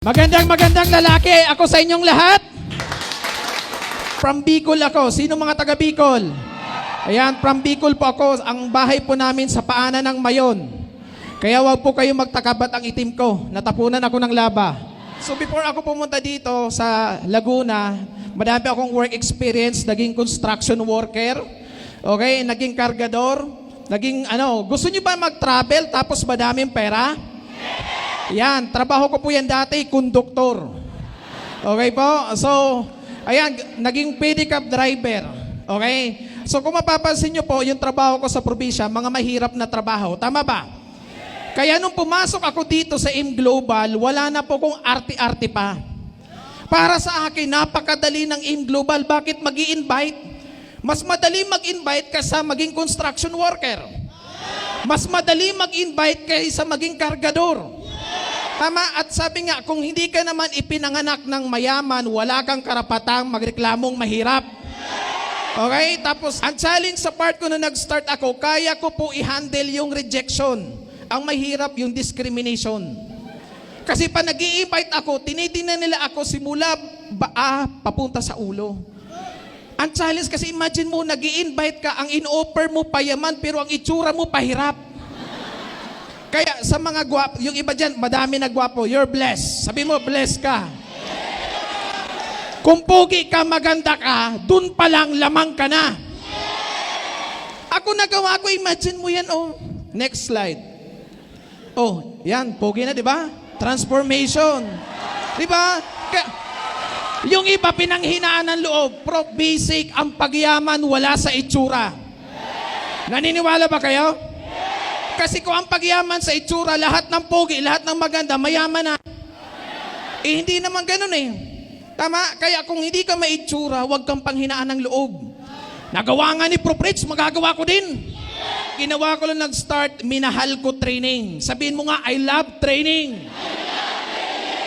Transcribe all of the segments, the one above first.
Magandang lalaki ako sa inyong lahat. From Bicol ako. Sino mga taga Bicol? Ayan, from Bicol po ako. Ang bahay po namin sa paanan ng Mayon. Kaya wag po kayo magtakabat ang itim ko. Natapunan ako ng laba. So before ako pumunta dito sa Laguna, madami akong work experience. Naging construction worker. Okay, naging kargador. Naging gusto niyo ba mag-travel tapos madaming pera? Yan, trabaho ko po yan dati, konduktor. Okay po? So, ayan, naging pedicab driver. Okay? So, kung mapapansin nyo po, yung trabaho ko sa probinsya, mga mahirap na trabaho. Tama ba? Kaya nung pumasok ako dito sa AIM Global, wala na po kong arte-arte pa. Para sa akin, napakadali ng AIM Global. Bakit mag-i-invite? Mas madali mag-invite kaysa maging construction worker. Mas madali mag-invite kaysa maging kargador. Tama, at sabi nga, kung hindi ka naman ipinanganak ng mayaman, wala kang karapatang magreklamong mahirap. Okay? Tapos, ang challenge sa part ko na nag-start ako, kaya ko po i-handle yung rejection. Ang mahirap yung discrimination. Kasi pa nag-i-invite ako, tinitingnan nila ako simula baa papunta sa ulo. Ang challenge kasi imagine mo, nag-i-invite ka, ang in-offer mo payaman, pero ang itsura mo pahirap. Kaya sa mga gwapo, yung iba dyan, madami na gwapo, you're blessed. Sabi mo, blessed ka. Kung pogi ka, maganda ka, dun pa lang lamang ka na. Ako nagawa ko, imagine mo yan, oh. Next slide. Oh, yan, pogi na, di ba? Transformation. Di ba? Yung iba, pinanghinaan ng loob. Prof, basic, ang pagyaman wala sa itsura. Naniniwala ba kayo? Kasi kung ang pagyaman sa itsura, lahat ng pogi, lahat ng maganda, mayaman na. Eh, hindi naman ganun eh. Tama? Kaya kung hindi ka maitsura, huwag kang panghinaan ng loob. Nagawa nga ni Prof Rich, magagawa ko din. Ginawa ko lang nag-start, minahal ko training. Sabihin mo nga, I love training.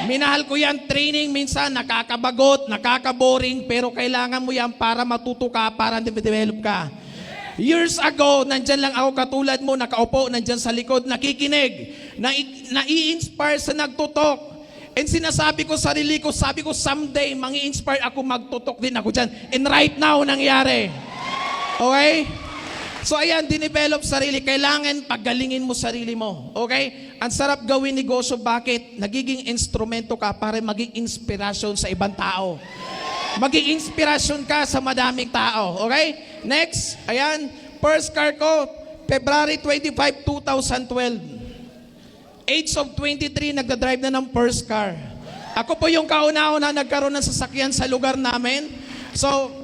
Minahal ko yan, training. Minsan, nakakabagot, nakakaboring, pero kailangan mo yan para matuto ka, para develop ka. Years ago, nandyan lang ako katulad mo, nakaupo, nandyan sa likod, nakikinig, nai-inspire sa nagtutok. And sinasabi ko sarili ko, sabi ko someday, mangi-inspire ako, magtutok din ako dyan. And right now, nangyari. Okay? So ayan, dinevelop sarili. Kailangan paggalingin mo sarili mo. Okay? Ang sarap gawin negosyo. Bakit? Nagiging instrumento ka para maging inspirasyon sa ibang tao. Maging inspirasyon ka sa madaming tao. Okay? Next, ayan, first car ko, February 25, 2012. Age of 23, nagdadrive na ng first car. Ako po yung kauna-una nagkaroon ng sasakyan sa lugar namin. So,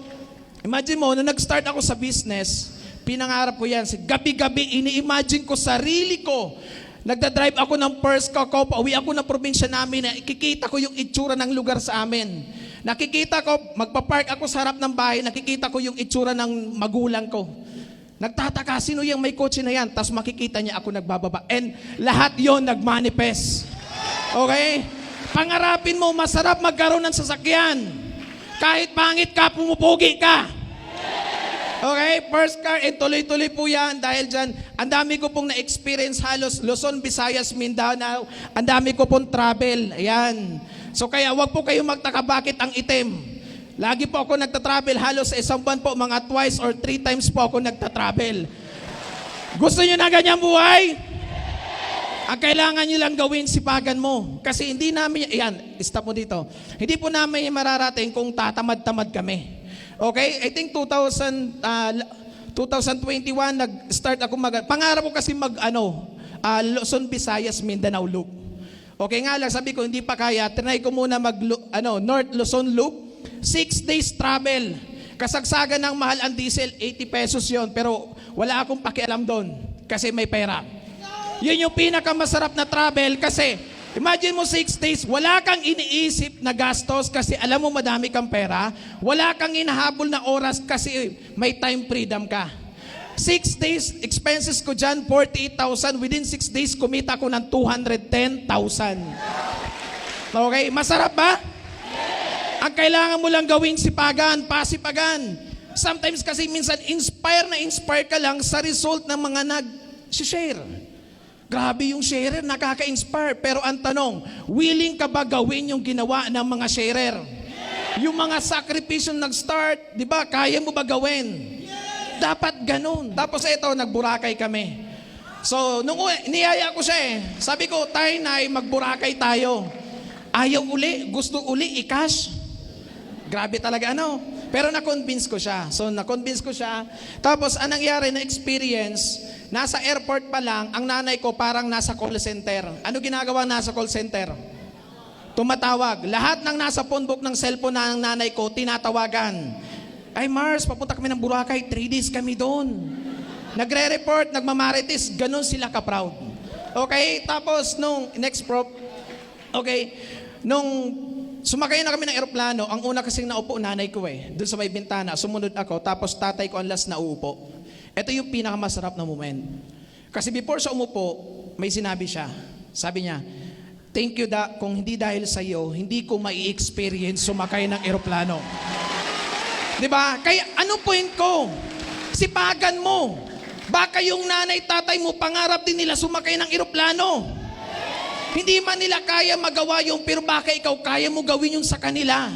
imagine mo, nung nag-start ako sa business, pinangarap ko yan. Gabi-gabi, ini-imagine ko sarili ko. Nagdadrive ako ng first car ko, pauwi ako ng probinsya namin, ikikita ko yung itsura ng lugar sa amin. Nakikita ko, magpapark ako sa harap ng bahay, nakikita ko yung itsura ng magulang ko. Nagtataka, sino yung may kotse na yan? Tapos makikita niya ako nagbababa. And lahat yon nagmanifest. Okay? Pangarapin mo, masarap magkaroon ng sasakyan. Kahit pangit ka, pumupugi ka. Okay? First car, and tuloy-tuloy po yan. Dahil dyan, ang dami ko pong na-experience halos Luzon, Visayas, Mindanao. Ang dami ko pong travel. Ayan. So kaya wag po kayo magtaka bakit ang itim. Lagi po ako nagtatravel, halos sa isang buwan po, mga twice or 3 times po ako nagtatravel. Gusto nyo na ganyang buhay? Ang kailangan nyo lang gawin, sipagan mo. Kasi hindi namin, yan, stop mo dito. Hindi po namin mararating kung tatamad-tamad kami. Okay? I think 2021, nag-start ako pangarap ko kasi Luzon, Visayas, Mindanao loop. Okay nga lang, sabi ko, hindi pa kaya, trinay ko muna North Luzon Loop, 6 days travel. Kasagsagan ng mahal ang diesel, 80 pesos yon, pero wala akong pakialam doon, kasi may pera. Yun yung pinakamasarap na travel, kasi, imagine mo 6 days, wala kang iniisip na gastos, kasi alam mo madami kang pera, wala kang inahabol na oras, kasi may time freedom ka. 6 days, expenses ko dyan, 48,000. Within 6 days, kumita ko ng 210,000. Okay? Masarap ba? Ang kailangan mo lang gawin, sipagan, pasipagan. Sometimes kasi minsan, inspire ka lang sa result ng mga nag-share. Grabe yung sharer, nakaka-inspire. Pero ang tanong, willing ka ba gawin yung ginawa ng mga sharer? Yung mga sakripisyo nag-start, di ba, kaya mo ba gawin? Dapat ganun. Tapos ito, nagburakay kami. So, niyaya ko siya Sabi ko, Tay, Nay, magburakay tayo. Ayaw uli, gusto uli, i-cash. Grabe talaga, ano? Pero na-convince ko siya. So, na-convince ko siya. Tapos, anong nangyari na experience, nasa airport pa lang, ang nanay ko parang nasa call center. Ano ginagawa nasa call center? Tumatawag. Lahat ng nasa phone book ng cellphone ng nanay ko, tinatawagan. Ay, Mars, papunta kami ng Boracay. 3 days kami doon. Nagre-report, nagmamarites, ganun sila ka-proud. Okay, tapos nung next prop, okay, nung sumakay na kami ng eroplano, ang una kasing naupo nanay ko doon sa may bintana, sumunod ako, tapos tatay ko ang last na uupo. Ito yung pinakamasarap na moment. Kasi before siya umupo, may sinabi siya. Sabi niya, thank you kung hindi dahil sa iyo, hindi ko mai-experience sumakay ng eroplano. 'Di ba? Kaya ano point ko? Sipagan mo. Baka yung nanay, tatay mo, pangarap din nila sumakay ng eroplano. Hindi man nila kaya magawa yung, pero baka ikaw kaya mo gawin yung sa kanila.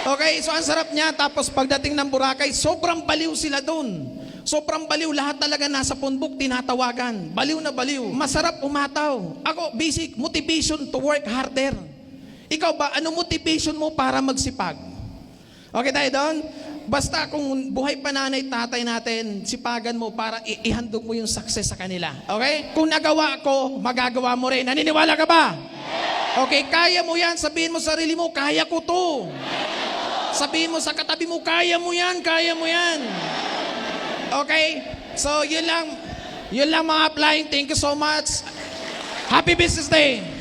Okay, so ang sarap niya. Tapos pagdating ng Boracay, sobrang baliw sila doon. Sobrang baliw. Lahat talaga nasa phone book, tinatawagan. Baliw na baliw. Masarap umataw. Ako, basic motivation to work harder. Ikaw ba, ano motivation mo para magsipag? Okay tayo doon? Basta kung buhay pa nanay, tatay natin, sipagan mo para ihandog mo yung success sa kanila. Okay? Kung nagawa ko, magagawa mo rin. Naniniwala ka ba? Okay, kaya mo yan. Sabihin mo sa sarili mo, kaya ko to. Sabihin mo sa katabi mo, kaya mo yan, kaya mo yan. Okay? So, yun lang mga applying. Thank you so much. Happy Business Day!